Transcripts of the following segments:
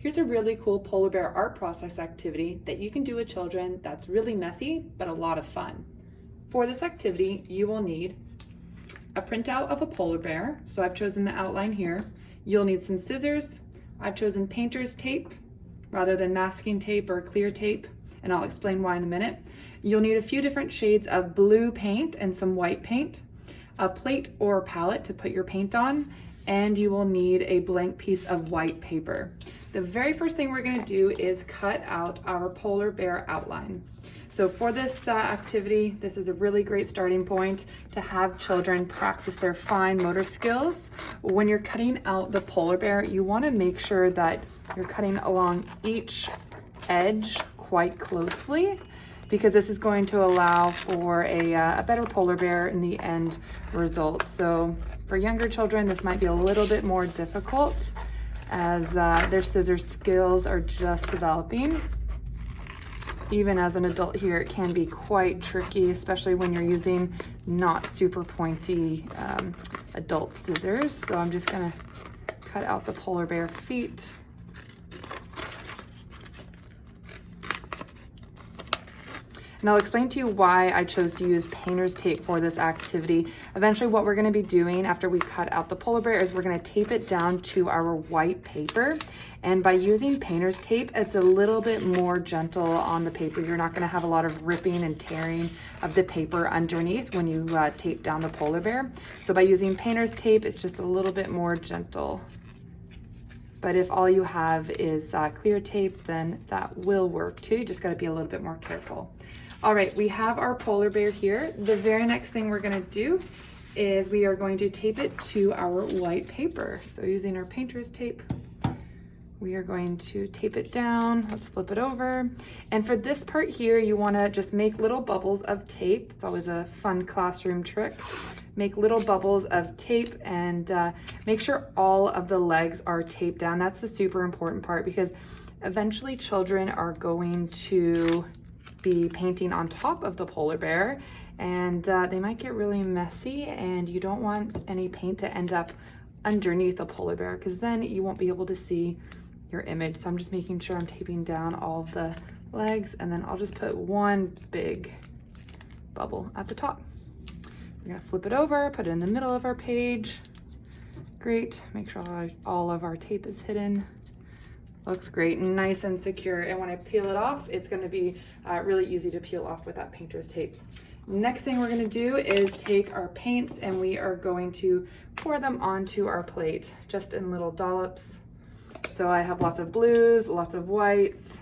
Here's a really cool polar bear art process activity that you can do with children that's really messy, but a lot of fun. For this activity, you will need a printout of a polar bear. So I've chosen the outline here. You'll need some scissors. I've chosen painter's tape rather than masking tape or clear tape, and I'll explain why in a minute. You'll need a few different shades of blue paint and some white paint, a plate or palette to put your paint on, and you will need a blank piece of white paper. The very first thing we're gonna do is cut out our polar bear outline. So for this activity, this is a really great starting point to have children practice their fine motor skills. When you're cutting out the polar bear, you wanna make sure that you're cutting along each edge quite closely, because this is going to allow for a better polar bear in the end result. So for younger children, this might be a little bit more difficult as their scissor skills are just developing. Even as an adult here, it can be quite tricky, especially when you're using not super pointy adult scissors. So I'm just gonna cut out the polar bear feet. And I'll explain to you why I chose to use painter's tape for this activity. Eventually what we're gonna be doing after we cut out the polar bear is we're gonna tape it down to our white paper. And by using painter's tape, it's a little bit more gentle on the paper. You're not gonna have a lot of ripping and tearing of the paper underneath when you tape down the polar bear. So by using painter's tape, it's just a little bit more gentle. But if all you have is clear tape, then that will work too. You just gotta be a little bit more careful. All right, we have our polar bear here. The very next thing we're gonna do is we are going to tape it to our white paper. So using our painter's tape, we are going to tape it down. Let's flip it over. And for this part here, you wanna just make little bubbles of tape. It's always a fun classroom trick. Make little bubbles of tape and make sure all of the legs are taped down. That's the super important part, because eventually children are going to be painting on top of the polar bear, and they might get really messy, and you don't want any paint to end up underneath the polar bear, because then you won't be able to see your image. So I'm just making sure I'm taping down all of the legs, and then I'll just put one big bubble at the top. We're gonna flip it over, put it in the middle of our page. Great, make sure all of our tape is hidden. Looks great, nice and secure. And when I peel it off, it's gonna be really easy to peel off with that painter's tape. Next thing we're gonna do is take our paints and we are going to pour them onto our plate, just in little dollops. So I have lots of blues, lots of whites.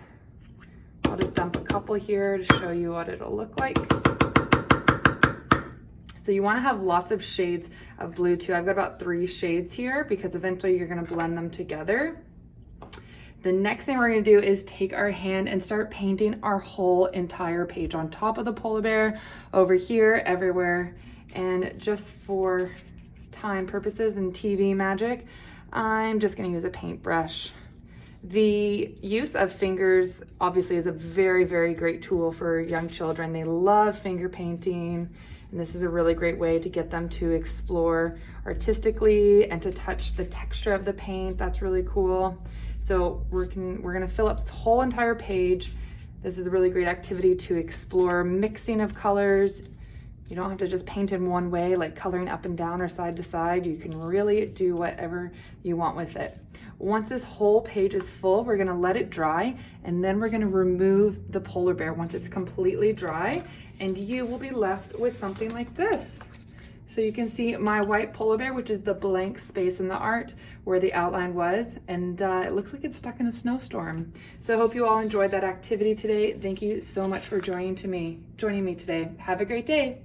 I'll just dump a couple here to show you what it'll look like. So you wanna have lots of shades of blue too. I've got about 3 shades here because eventually you're gonna blend them together. The next thing we're gonna do is take our hand and start painting our whole entire page on top of the polar bear, over here, everywhere. And just for time purposes and TV magic, I'm just gonna use a paintbrush. The use of fingers obviously is a very, very great tool for young children. They love finger painting, and this is a really great way to get them to explore artistically and to touch the texture of the paint. That's really cool. So we're gonna fill up this whole entire page. This is a really great activity to explore mixing of colors. You don't have to just paint in one way, like coloring up and down or side to side. You can really do whatever you want with it. Once this whole page is full, we're gonna let it dry, and then we're gonna remove the polar bear once it's completely dry, and you will be left with something like this. So you can see my white polar bear, which is the blank space in the art where the outline was, and it looks like it's stuck in a snowstorm. So I hope you all enjoyed that activity today. Thank you so much for joining me today. Have a great day.